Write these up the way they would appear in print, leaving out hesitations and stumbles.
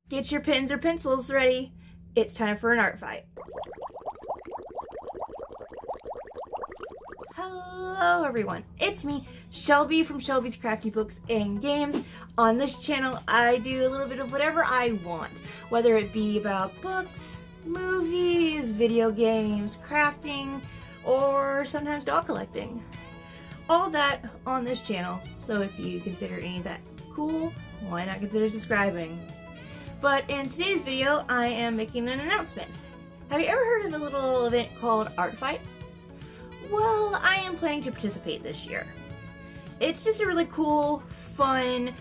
Get your pens or pencils ready. It's time for an art fight. Hello everyone, it's me, Shelby from Shelby's Crafty Books and Games. On this channel, I do a little bit of whatever I want, whether it be about books, movies, video games, crafting, or sometimes dog collecting. All that on this channel, so if you consider any of that cool, why not consider subscribing? But in today's video, I am making an announcement. Have you ever heard of a little event called Art Fight? Well, I am planning to participate this year. It's just a really cool, fun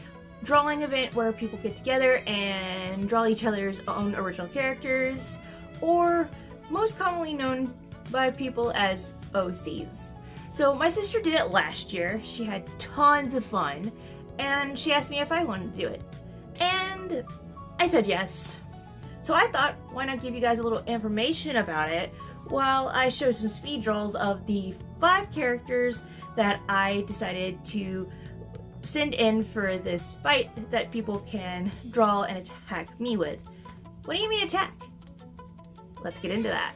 drawing event where people get together and draw each other's own original characters, or most commonly known by people as OCs. So my sister did it last year. She had tons of fun, and she asked me if I wanted to do it. And I said yes. So I thought, why not give you guys a little information about it while I show some speed draws of the 5 characters that I decided to send in for this fight that people can draw and attack me with. What do you mean attack? Let's get into that.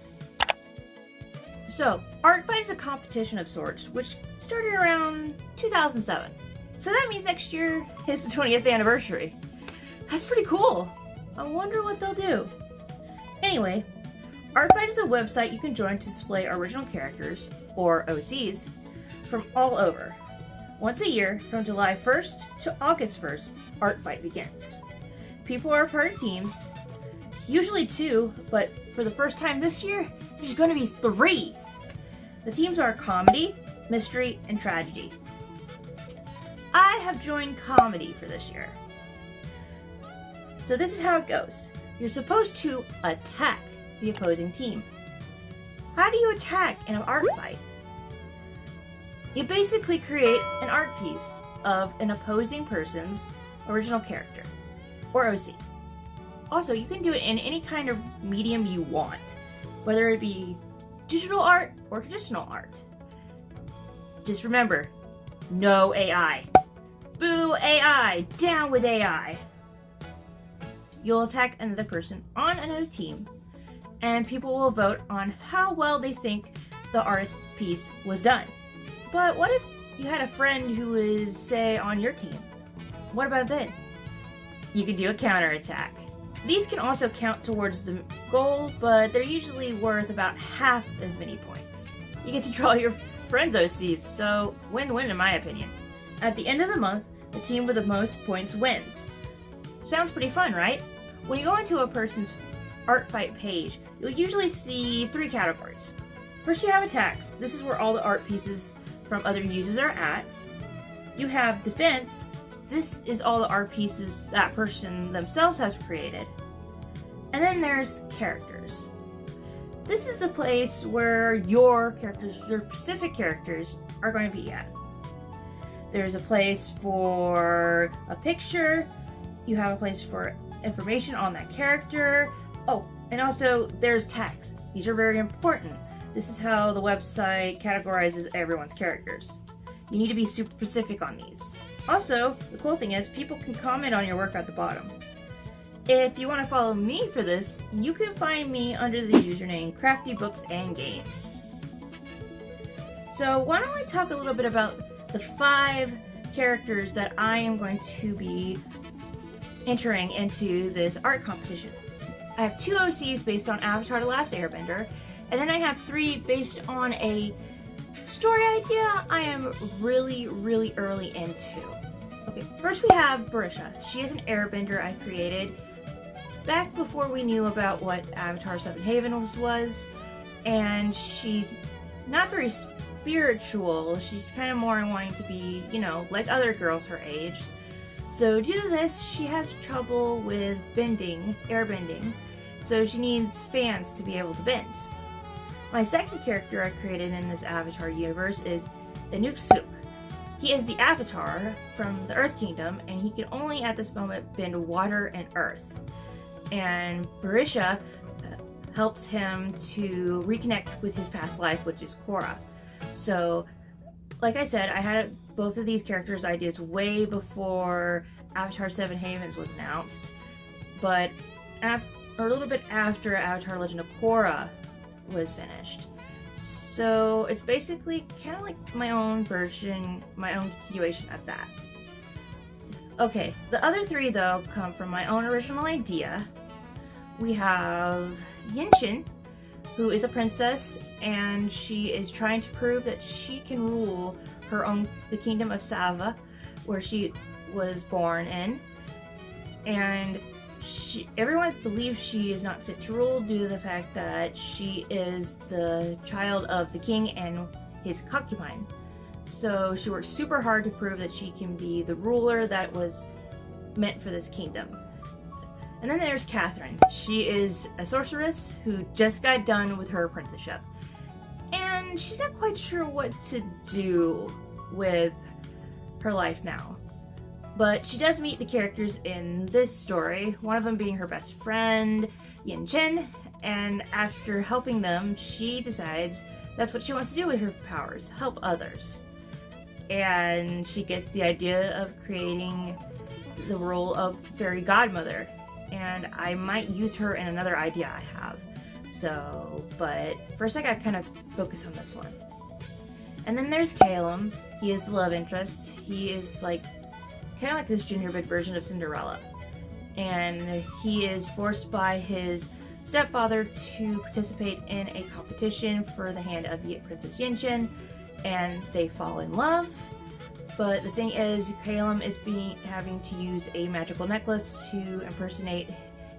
So, Art Fight is a competition of sorts, which started around 2007. So that means next year is the 20th anniversary. That's pretty cool. I wonder what they'll do. Anyway, Art Fight is a website you can join to display original characters, or OCs, from all over. Once a year, from July 1st to August 1st, Art Fight begins. People are part of teams, usually 2, but for the first time this year, there's going to be 3. The teams are comedy, mystery, and tragedy. I have joined comedy for this year. So this is how it goes. You're supposed to attack the opposing team. How do you attack in an art fight? You basically create an art piece of an opposing person's original character, or OC. Also, you can do it in any kind of medium you want, whether it be digital art or traditional art. Just remember, no AI. Boo AI! Down with AI! You'll attack another person on another team, and people will vote on how well they think the art piece was done. But what if you had a friend who is, say, on your team? What about then? You can do a counterattack. These can also count towards the goal, but they're usually worth about half as many points. You get to draw your friend's OCs, so win-win in my opinion. At the end of the month, the team with the most points wins. Sounds pretty fun, right? When you go into a person's Art Fight page, you'll usually see 3 categories. First, you have attacks. This is where all the art pieces from other users are at. You have defense. This is all the art pieces that person themselves has created. And then there's characters. This is the place where your characters, your specific characters, are going to be at. There's a place for a picture. You have a place for information on that character. Oh, and also there's tags. These are very important. This is how the website categorizes everyone's characters. You need to be super specific on these. Also, the cool thing is people can comment on your work at the bottom. If you want to follow me for this, you can find me under the username Crafty Books and Games. So why don't I talk a little bit about the 5 characters that I am going to be entering into this art competition. I have 2 OCs based on Avatar: The Last Airbender, and then I have 3 based on a story idea I am really early into. Okay, first we have Berisha. She is an airbender I created back before we knew about what Avatar 7 Havens was, and she's not very spiritual. She's kind of more wanting to be, you know, like other girls her age. So due to this, she has trouble with bending, airbending, so she needs fans to be able to bend. My second character I created in this Avatar universe is Inuksuk. He is the Avatar from the Earth Kingdom, and he can only at this moment bend water and earth. And Berisha helps him to reconnect with his past life, which is Korra. So, like I said, I had both of these characters' ideas way before Avatar 7 Havens was announced. but or a little bit after Avatar Legend of Korra was finished. So it's basically kind of like my own version, my own continuation of that. Okay, the other three though come from my own original idea. We have Yinchen, who is a princess, and she is trying to prove that she can rule the kingdom of Sava, where she was born in. And everyone believes she is not fit to rule due to the fact that she is the child of the king and his concubine. So she works super hard to prove that she can be the ruler that was meant for this kingdom. And then there's Catherine. She is a sorceress who just got done with her apprenticeship. And she's not quite sure what to do with her life now. But she does meet the characters in this story, one of them being her best friend, Yinchen, and after helping them, she decides that's what she wants to do with her powers, help others. And she gets the idea of creating the role of fairy godmother, and I might use her in another idea I have. So, but first I gotta kind of focus on this one. And then there's Calum. He is the love interest. He is like kind of like this gingerbread version of Cinderella, and he is forced by his stepfather to participate in a competition for the hand of Princess Yinchen, and they fall in love. But the thing is, Calum is having to use a magical necklace to impersonate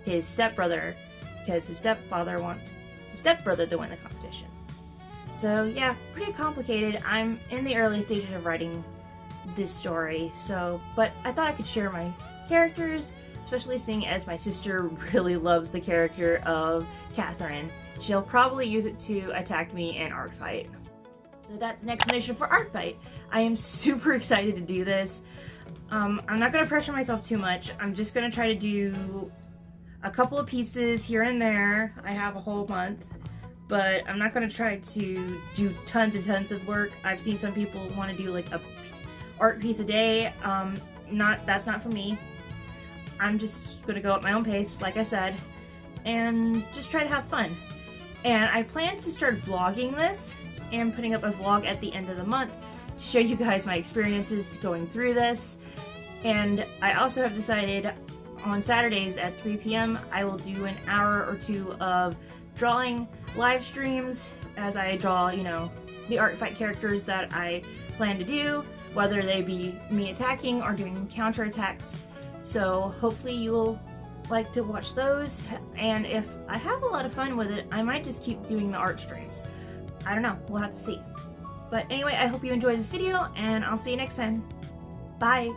his stepbrother, because his stepfather wants his stepbrother to win the competition. So yeah, pretty complicated. I'm in the early stages of writing this story, but I thought I could share my characters, especially seeing as my sister really loves the character of Catherine. She'll probably use it to attack me in Art Fight. So that's an explanation for Art Fight. I am super excited to do this. I'm not going to pressure myself too much. I'm just going to try to do a couple of pieces here and there. I have a whole month, but I'm not going to try to do tons and tons of work. I've seen some people want to do like a art piece a day. That's not for me. I'm just gonna go at my own pace, like I said, and just try to have fun. And I plan to start vlogging this and putting up a vlog at the end of the month to show you guys my experiences going through this. And I also have decided on Saturdays at 3 p.m. I will do an hour or two of drawing live streams as I draw, the Art Fight characters that I plan to do, whether they be me attacking or doing counterattacks. So hopefully you'll like to watch those, and if I have a lot of fun with it, I might just keep doing the art streams. I don't know, we'll have to see. But anyway, I hope you enjoyed this video, and I'll see you next time. Bye!